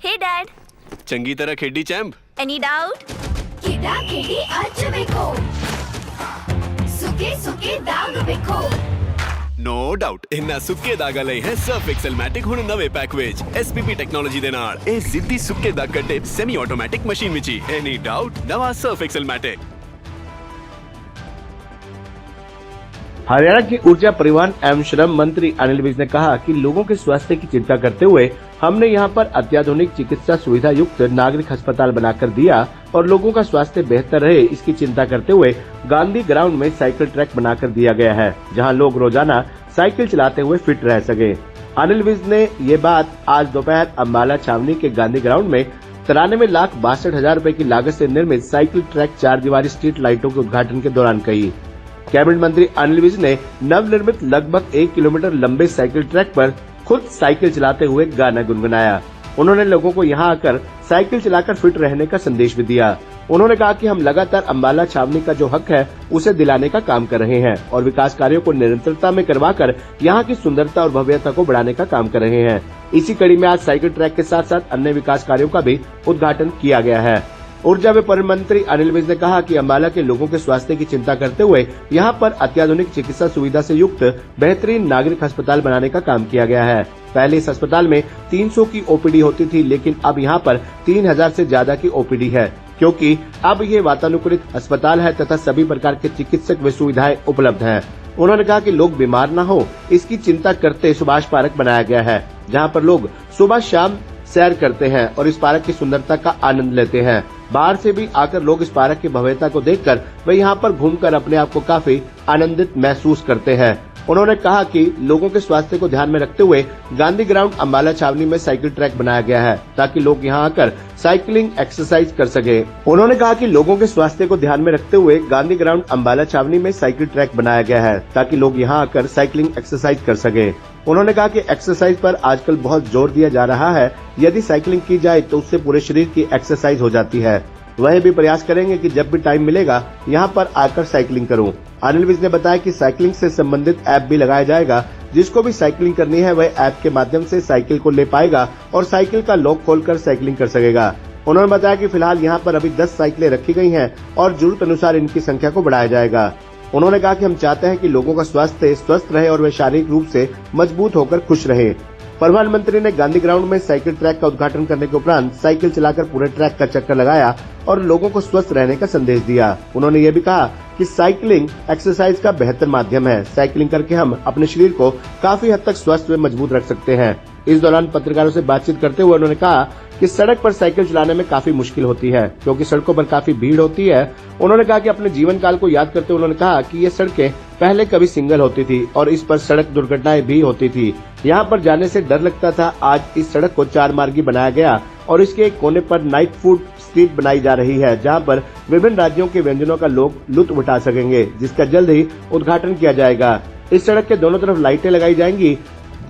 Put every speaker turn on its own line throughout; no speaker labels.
Hey Dad.
चंगी तरह खेडी चैंप।
Any doubt?
ಕಿಡಾ ಕಿಡಿ ಹಚ್ಚಬೇಕು ಸುಕೆ ಸುಕೆ ದಾಗ ಬೇಕು
नो डाउट इन्ना सुक्के दाग लई है सर्फ एक्सेल मैटिक हुण नवे पैक विच एसपीपी टेक्नोलॉजी दे नाल ए जिद्दी सुक्के दाग कड्डे सेमी ऑटोमैटिक मशीन विच एनी डाउट नवा सर्फ एक्सेल मैटिक।
हरियाणा के ऊर्जा परिवहन एवं श्रम मंत्री अनिल विज ने कहा कि लोगों के स्वास्थ्य की चिंता करते हुए हमने यहां पर अत्याधुनिक चिकित्सा सुविधा युक्त नागरिक अस्पताल बनाकर दिया और लोगों का स्वास्थ्य बेहतर रहे इसकी चिंता करते हुए गांधी ग्राउंड में साइकिल ट्रैक बनाकर दिया गया है, जहां लोग रोजाना साइकिल चलाते हुए फिट रह सके। अनिल विज ने ये बात आज दोपहर अम्बाला छावनी के गांधी ग्राउंड में 93,62,000 रूपए की लागत से निर्मित साइकिल ट्रैक 4 दीवारी स्ट्रीट लाइटों के उद्घाटन के दौरान कही। कैबिनेट मंत्री अनिल विज ने नवनिर्मित लगभग 1 किलोमीटर लंबे साइकिल ट्रैक पर खुद साइकिल चलाते हुए गाना गुनगुनाया। उन्होंने लोगों को यहां आकर साइकिल चलाकर फिट रहने का संदेश भी दिया। उन्होंने कहा कि हम लगातार अम्बाला छावनी का जो हक है उसे दिलाने का काम कर रहे हैं और विकास कार्यों को निरंतरता में करवाकर यहां की सुंदरता और भव्यता को बढ़ाने का काम कर रहे हैं। इसी कड़ी में आज साइकिल ट्रैक के साथ साथ अन्य विकास कार्यों का भी उद्घाटन किया गया है। ऊर्जा व परिवहन मंत्री अनिल विज ने कहा कि अम्बाला के लोगों के स्वास्थ्य की चिंता करते हुए यहां पर अत्याधुनिक चिकित्सा सुविधा से युक्त बेहतरीन नागरिक अस्पताल बनाने का काम किया गया है। पहले इस अस्पताल में 300 की ओपीडी होती थी, लेकिन अब यहां पर 3000 से ज्यादा की ओपीडी है, क्योंकि अब ये वातानुकूलित अस्पताल है तथा सभी प्रकार के चिकित्सक व सुविधाएं उपलब्ध हैं। उन्होंने कहा कि लोग बीमार न हो इसकी चिंता करते सुभाष पार्क बनाया गया है, जहाँ पर लोग सुबह शाम सैर करते हैं और इस पार्क की सुंदरता का आनंद लेते हैं। बाहर से भी आकर लोग इस पार्क की भव्यता को देखकर वे यहाँ पर घूमकर अपने आप को काफी आनंदित महसूस करते हैं। उन्होंने कहा कि लोगों के स्वास्थ्य को ध्यान में रखते हुए गांधी ग्राउंड अम्बाला छावनी में साइकिल ट्रैक बनाया गया है, ताकि लोग यहाँ आकर साइकिलिंग एक्सरसाइज कर सके। उन्होंने कहा कि लोगों के स्वास्थ्य को ध्यान में रखते हुए गांधी ग्राउंड अम्बाला छावनी में साइकिल ट्रैक बनाया गया है, ताकि लोग यहाँ आकर साइकिलिंग एक्सरसाइज कर सके। उन्होंने कहा कि एक्सरसाइज पर आजकल बहुत जोर दिया जा रहा है, यदि साइकिलिंग की जाए तो उससे पूरे शरीर की एक्सरसाइज हो जाती है। वह भी प्रयास करेंगे कि जब भी टाइम मिलेगा यहाँ पर आकर साइकिलिंग करूं। अनिल विज ने बताया कि साइकिलिंग से संबंधित ऐप भी लगाया जाएगा, जिसको भी साइकिलिंग करनी है वह ऐप के माध्यम से साइकिल को ले पाएगा और साइकिल का लॉक खोलकर साइकिलिंग कर सकेगा। उन्होंने बताया कि फिलहाल यहाँ पर अभी 10 साइकिलें रखी गई हैं और जरूरत अनुसार इनकी संख्या को बढ़ाया जाएगा। उन्होंने कहा कि हम चाहते हैं कि लोगों का स्वास्थ्य स्वस्थ रहे और वे शारीरिक रूप से मजबूत होकर खुश रहे। प्रधानमंत्री ने गांधी ग्राउंड में साइकिल ट्रैक का उद्घाटन करने के उपरांत साइकिल चलाकर पूरे ट्रैक का चक्कर लगाया और लोगों को स्वस्थ रहने का संदेश दिया। उन्होंने ये भी कहा कि साइकिलिंग एक्सरसाइज का बेहतर माध्यम है। साइकिलिंग करके हम अपने शरीर को काफी हद तक स्वस्थ व मजबूत रख सकते हैं। इस दौरान पत्रकारों से बातचीत करते हुए उन्होंने कहा कि सड़क पर साइकिल चलाने में काफी मुश्किल होती है, क्योंकि सड़कों पर काफी भीड़ होती है। उन्होंने कहा कि अपने जीवन काल को याद करते हुए उन्होंने कहा कि ये सड़कें पहले कभी सिंगल होती थी और इस पर सड़क दुर्घटनाएं भी होती थी। यहाँ पर जाने से डर लगता था। आज इस सड़क को 4 मार्गी बनाया गया और इसके एक कोने पर नाइट फूड स्ट्रीट बनाई जा रही है, जहाँ पर विभिन्न राज्यों के व्यंजनों का लोग लुत्फ उठा सकेंगे, जिसका जल्द ही उद्घाटन किया जाएगा। इस सड़क के दोनों तरफ लाइटें लगाई जाएंगी।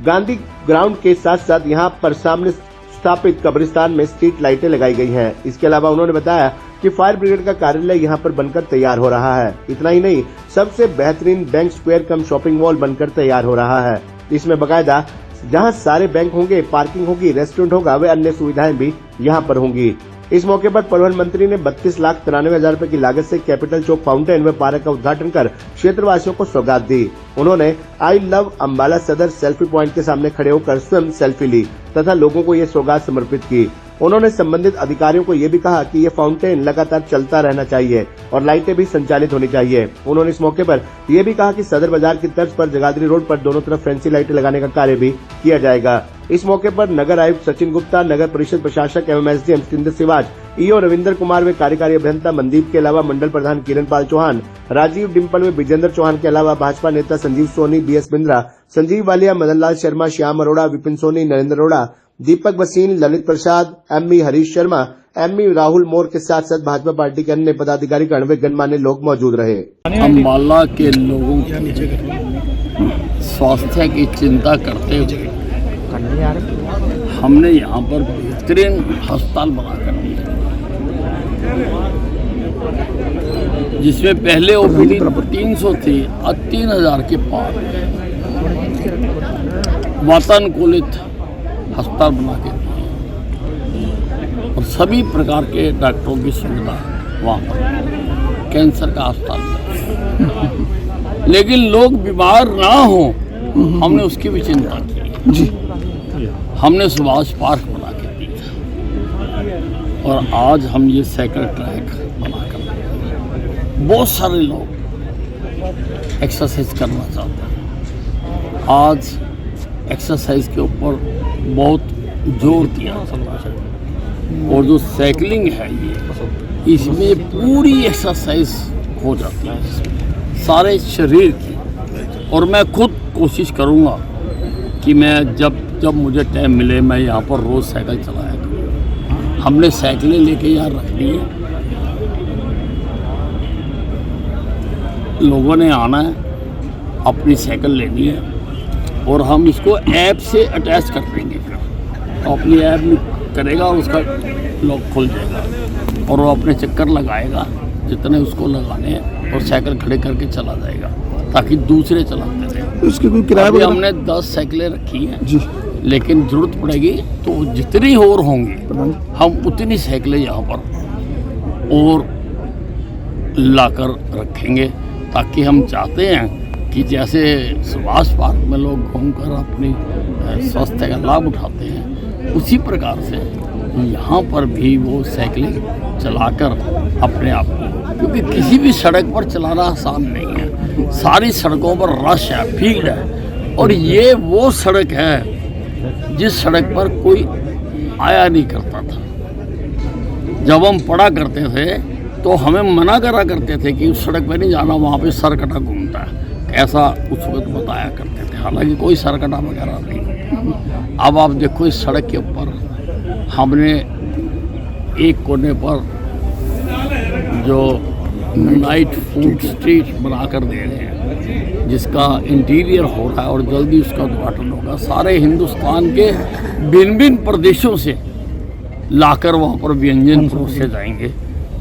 गांधी ग्राउंड के साथ साथ यहाँ पर सामने स्थापित कब्रिस्तान में स्ट्रीट लाइटें लगाई गई हैं। इसके अलावा उन्होंने बताया कि फायर ब्रिगेड का कार्यालय यहाँ पर बनकर तैयार हो रहा है। इतना ही नहीं, सबसे बेहतरीन बैंक स्क्वायर कम शॉपिंग मॉल बनकर तैयार हो रहा है। इसमें बाकायदा जहाँ सारे बैंक होंगे, पार्किंग होगी, रेस्टोरेंट होगा व अन्य सुविधाएं भी यहाँ पर होंगी। इस मौके पर परिवहन मंत्री ने 32,93,000 रूपए की लागत से कैपिटल चौक फाउंटेन व पार्क का उद्घाटन कर क्षेत्रवासियों को सौगात दी। उन्होंने आई लव अम्बाला सदर सेल्फी पॉइंट के सामने खड़े होकर स्वयं सेल्फी ली तथा लोगों को ये सौगात समर्पित की। उन्होंने संबंधित अधिकारियों को ये भी कहा कि ये फाउंटेन लगातार चलता रहना चाहिए और लाइटें भी संचालित होनी चाहिए। उन्होंने इस मौके पर यह भी कहा कि सदर बाजार की तर्ज पर जगाधरी रोड पर दोनों तरफ फैंसी लाइटें लगाने का कार्य भी किया जाएगा। इस मौके पर नगर आयुक्त सचिन गुप्ता, नगर परिषद प्रशासक एवं एसडीएम सतिंदर सिवाज, ईओ रविंद्र कुमार व कार्यकारी अभियंता मनदीप के अलावा मंडल प्रधान किरण पाल चौहान, राजीव डिम्पल व विजेंद्र चौहान के अलावा भाजपा नेता संजीव सोनी, बीएस बिंद्रा, संजीव वालिया, मदन लाल शर्मा, श्याम अरोड़ा, विपिन सोनी, नरेंद्र अरोड़ा, दीपक वसीन, ललित प्रसाद, एमई हरीश शर्मा, एमई राहुल मोर के साथ साथ भाजपा पार्टी के अन्य पदाधिकारी गण व गणमान्य लोग मौजूद रहे।
अम्बाला के लोगों की स्वास्थ्य की चिंता करते हुए हमने यहाँ पर बेहतरीन अस्पताल बनाकर दिया, जिसमें पहले ओपीडी 300 थी, अब 3000 के पार वातानुकूलित अस्पताल बना के दिए। सभी प्रकार के डॉक्टरों की सुविधा वहाँ पर, कैंसर का अस्पताल है। लेकिन लोग बीमार ना हो, हमने उसकी भी चिंता की जी। हमने सुभाष पार्क बना के दिया और आज हम ये साइकिल ट्रैक बना कर, बहुत सारे लोग एक्सरसाइज करना चाहते हैं। आज एक्सरसाइज के ऊपर बहुत जोर दिया जाता है और जो साइकिलिंग है ये, इसमें पूरी एक्सरसाइज हो जाती है सारे शरीर की। और मैं खुद कोशिश करूँगा कि मैं जब मुझे टाइम मिले मैं यहाँ पर रोज़ साइकिल चलाया करूँ। हमने साइकिलें लेके यहाँ रख दी है, लोगों ने आना है, अपनी साइकिल लेनी है और हम इसको ऐप से अटैच कर देंगे। तो अपनी ऐप में करेगा और उसका लॉक खुल जाएगा और वो अपने चक्कर लगाएगा जितने उसको लगाने हैं और साइकिल खड़े करके चला जाएगा ताकि दूसरे चलाते रहें।
उसके कोई किराया
अभी हमने 10 साइकिलें रखी हैं
जी,
लेकिन ज़रूरत पड़ेगी तो जितनी और होंगी हम उतनी साइकिलें यहाँ पर और लाकर रखेंगे, ताकि हम चाहते हैं कि जैसे सुभाष पार्क में लोग घूमकर अपनी स्वास्थ्य का लाभ उठाते हैं, उसी प्रकार से यहाँ पर भी वो साइकिलिंग चलाकर अपने आप को, क्योंकि किसी भी सड़क पर चलाना आसान नहीं है, सारी सड़कों पर रश है, भीड़ है। और ये वो सड़क है जिस सड़क पर कोई आया नहीं करता था। जब हम पढ़ा करते थे तो हमें मना करा करते थे कि उस सड़क पर नहीं जाना, वहाँ पे सरकटा घूमता है, ऐसा उस वक्त बताया करते थे। हालांकि कोई सरकटा वगैरह नहीं। अब आप देखो इस सड़क के ऊपर हमने एक कोने पर जो नाइट फूड स्ट्रीट बनाकर दे रहे हैं, जिसका इंटीरियर हो रहा है और जल्दी उसका उद्घाटन होगा। सारे हिंदुस्तान के भिन्न भिन्न प्रदेशों से लाकर वहाँ पर व्यंजन परोसे जाएंगे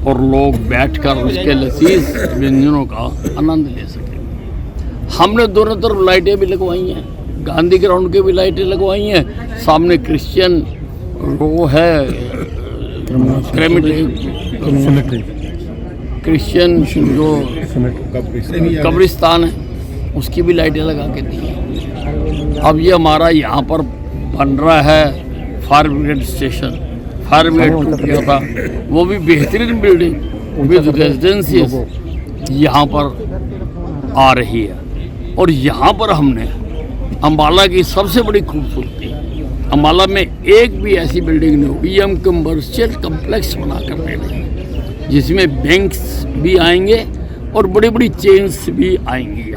और लोग बैठकर उसके लजीज व्यंजनों का आनंद ले सकेंगे। हमने दोनों तरफ लाइटें भी लगवाई हैं, गांधी ग्राउंड के भी लाइटें लगवाई हैं। सामने क्रिश्चियन वो है क्रिश्चियन जो कब्रिस्तान है उसकी भी लाइटें लगा के दी हैं। अब ये हमारा यहाँ पर बन रहा है fire brigade station, fire brigade टूट गया था, वो भी बेहतरीन बिल्डिंग विद रेजिडेंसीज यहाँ पर आ रही है। और यहाँ पर हमने अम्बाला की सबसे बड़ी खूबसूरती, अम्बाला में एक भी ऐसी बिल्डिंग नहीं होगी, हम कमर्शियल कम्प्लेक्स बना कर दे रहे हैं जिसमें बैंक्स भी आएंगे और बड़ी बड़ी चेन्स भी आएंगी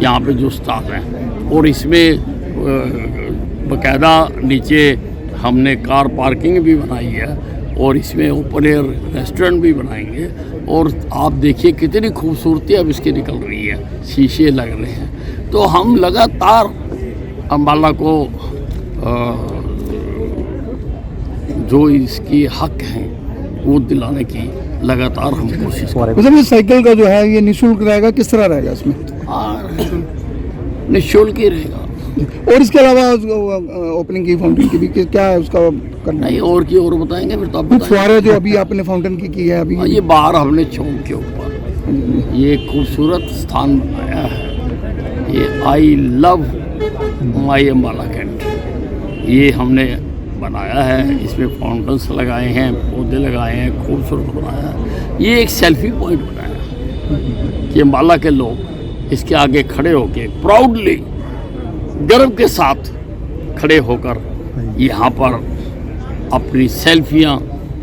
यहाँ पे जो स्टाफ हैं। और इसमें बाकायदा नीचे हमने कार पार्किंग भी बनाई है और इसमें ओपन एयर रेस्टोरेंट भी बनाएंगे। और आप देखिए कितनी खूबसूरती अब इसकी निकल रही है, शीशे लग रहे हैं। तो हम लगातार अम्बाला को जो इसकी हक हैं वो दिलाने की लगातार हम कोशिश कर रहे हैं।
मतलब ये साइकिल का जो है ये निःशुल्क रहेगा, किस तरह रहेगा इसमें?
निःशुल्क ही रहेगा।
और इसके अलावा ओपनिंग की फाउंटेन की भी क्या है उसका करना?
नहीं, और की और बताएंगे फिर तो आप
कुछ फुहारे जो अभी आपने फाउंटेन की है अभी
ये बाहर हमने चौक के ऊपर ये खूबसूरत स्थान बनाया है। ये I love my Ambala cantt ये हमने बनाया है। इसमें फाउंटेन्स लगाए हैं, पौधे लगाए हैं, खूबसूरत बनाया है। ये एक सेल्फी पॉइंट बनाया है कि अम्बाला के लोग इसके आगे खड़े होकर प्राउडली गर्व के साथ खड़े होकर यहाँ पर अपनी सेल्फियाँ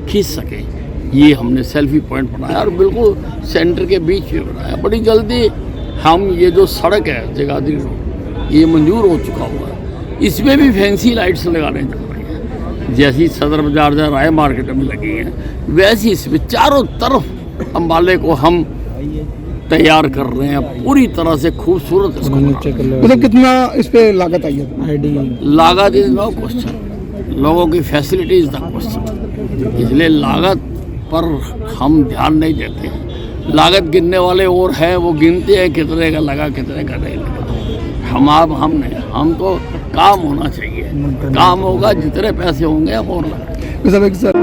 खींच सकें। ये हमने सेल्फी पॉइंट बनाया और बिल्कुल सेंटर के बीच में बनाया। बड़ी जल्दी हम ये जो सड़क है जगाधरी रोड ये मंजूर हो चुका हुआ है, इसमें भी फैंसी लाइट्स लगाने जा रही हैं। जैसी सदर बाजार या राय मार्केट में लगी हैं वैसी इसमें चारों तरफ अम्बाले को हम तैयार कर रहे हैं पूरी तरह से खूबसूरत।
मतलब कितना इस पे लागत आई है?
लागत इज नो क्वेश्चन, लोगों की फैसिलिटी इज द क्वेश्चन। इसलिए लागत पर हम ध्यान नहीं देते हैं। लागत गिनने वाले और हैं, वो गिनते हैं कितने का लगा कितने का नहीं लगा। हम तो काम होना चाहिए, काम होगा जितने पैसे होंगे हम और लगाएंगे।